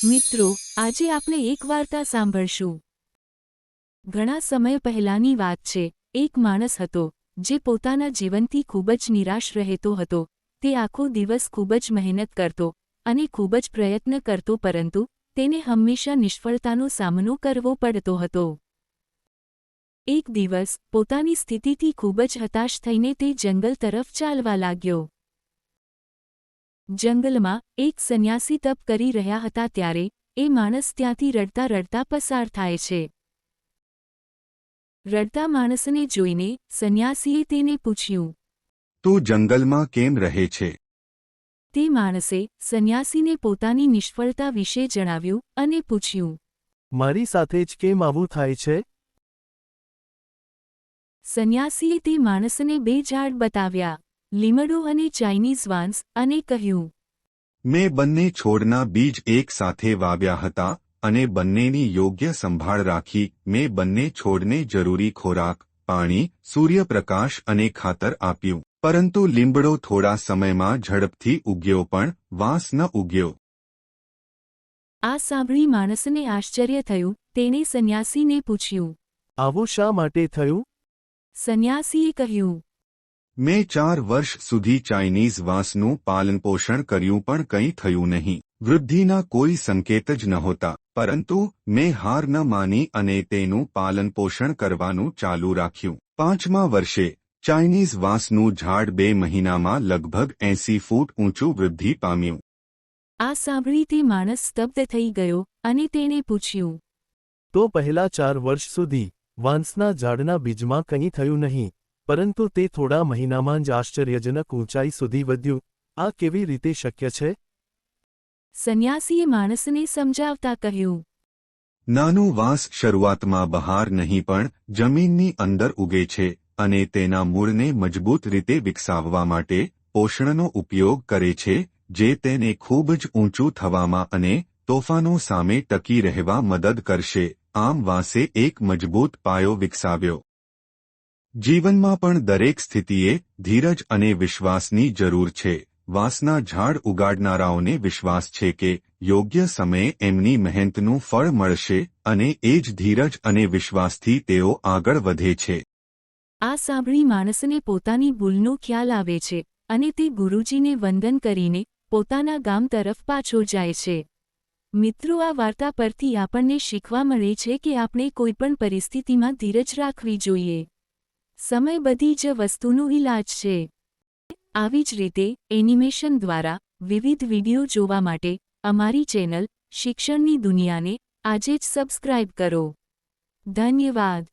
મિત્રો, આજે આપણે એક વાર્તા સાંભળશું. ઘણા સમય પહેલાની વાત છે. એક માણસ હતો જે પોતાના જીવનથી ખૂબ જ નિરાશ રહેતો હતો. તે આખો દિવસ ખૂબ જ મહેનત કરતો અને ખૂબ જ પ્રયત્ન કરતો, પરંતુ તેને હંમેશા નિષ્ફળતાનો સામનો કરવો પડતો હતો. એક દિવસ પોતાની સ્થિતિથી ખૂબ જ હતાશ થઈને તે જંગલ તરફ ચાલવા લાગ્યો. જંગલમાં એક સંન્યાસી તપ કરી રહ્યા હતા ત્યારે એ માણસ ત્યાંથી રડતા રડતા પસાર થાય છે. રડતા માણસને જોઈને સંન્યાસીએ તેને પૂછ્યું, તું જંગલમાં કેમ રહે છે? તે માણસે સંન્યાસીને પોતાની નિષ્ફળતા વિશે જણાવ્યું અને પૂછ્યું, મારી સાથે જ કેમ આવું થાય છે? સંન્યાસીએ તે માણસને 2 ઝાડ બતાવ્યા, લીમડો અને ચાઇનીઝ વાંસ, અને કહ્યું, મેં બંને છોડના બીજ એક સાથે વાવ્યા હતા અને બંનેની યોગ્ય સંભાળ રાખી. મેં બંને છોડને જરૂરી ખોરાક, પાણી, સૂર્યપ્રકાશ અને ખાતર આપ્યું, પરંતુ લીમડો થોડા સમયમાં ઝડપથી ઉગ્યો પણ વાંસ ન ઉગ્યો. આ સાંભળી માણસને આશ્ચર્ય થયું. તેણે સંન્યાસીને પૂછ્યું. આવું શા માટે થયું? સંન્યાસીએ કહ્યું, મેં 4 વર્ષ સુધી ચાઇનીઝ વાંસનું પાલનપોષણ કર્યું પણ કંઈ થયું નહીં. વૃદ્ધિના કોઈ સંકેત જ નહોતા, પરંતુ મેં હાર ન માની અને તેનું પાલનપોષણ કરવાનું ચાલુ રાખ્યું. 5મા વર્ષે ચાઇનીઝ વાંસનું ઝાડ 2 મહિનામાં લગભગ 80 ફૂટ ઊંચું વૃદ્ધિ પામ્યું. આ સાંભળી તે માણસ સ્તબ્ધ થઈ ગયો અને તેણે પૂછ્યું, તો પહેલા 4 વર્ષ સુધી વાંસના ઝાડના બીજમાં કંઈ થયું નહીં, પરંતુ તે થોડા મહિનામાં જ આશ્ચર્યજનક ઊંચાઈ સુધી વધ્યું. આ કેવી રીતે શક્ય છે? સંન્યાસીએ માણસને સમજાવતા કહ્યું, નાનું વાંસ શરૂઆતમાં બહાર નહીં પણ જમીનની અંદર ઉગે છે અને તેના મૂળને મજબૂત રીતે વિકસાવવા માટે પોષણનો ઉપયોગ કરે છે, જે તેને ખૂબ જ ઊંચું થવામાં અને તોફાનો સામે ટકી રહેવા મદદ કરશે. આમ વાંસે એક મજબૂત પાયો વિકસાવ્યો. જીવનમાં પણ દરેક સ્થિતિએ ધીરજ અને વિશ્વાસની જરૂર છે. વાંસના ઝાડ ઉગાડનારાઓને વિશ્વાસ છે કે યોગ્ય સમયે એમની મહેનતનું ફળ મળશે અને એ જ ધીરજ અને વિશ્વાસથી તેઓ આગળ વધે છે. આ સાંભળી માણસને પોતાની ભૂલનો ખ્યાલ આવે છે અને તે ગુરુજીને વંદન કરીને પોતાના ગામ તરફ પાછો જાય છે. મિત્રો, આ વાર્તા પરથી આપણને શીખવા મળે છે કે આપણે કોઈપણ પરિસ્થિતિમાં ધીરજ રાખવી જોઈએ. સમય બધી જ વસ્તુનું ઈલાજ છે. આવી જ રીતે એનિમેશન દ્વારા વિવિધ વિડિયો જોવા માટે અમારી ચેનલ શિક્ષણની દુનિયાને આજે જ સબસ્ક્રાઇબ કરો. ધન્યવાદ.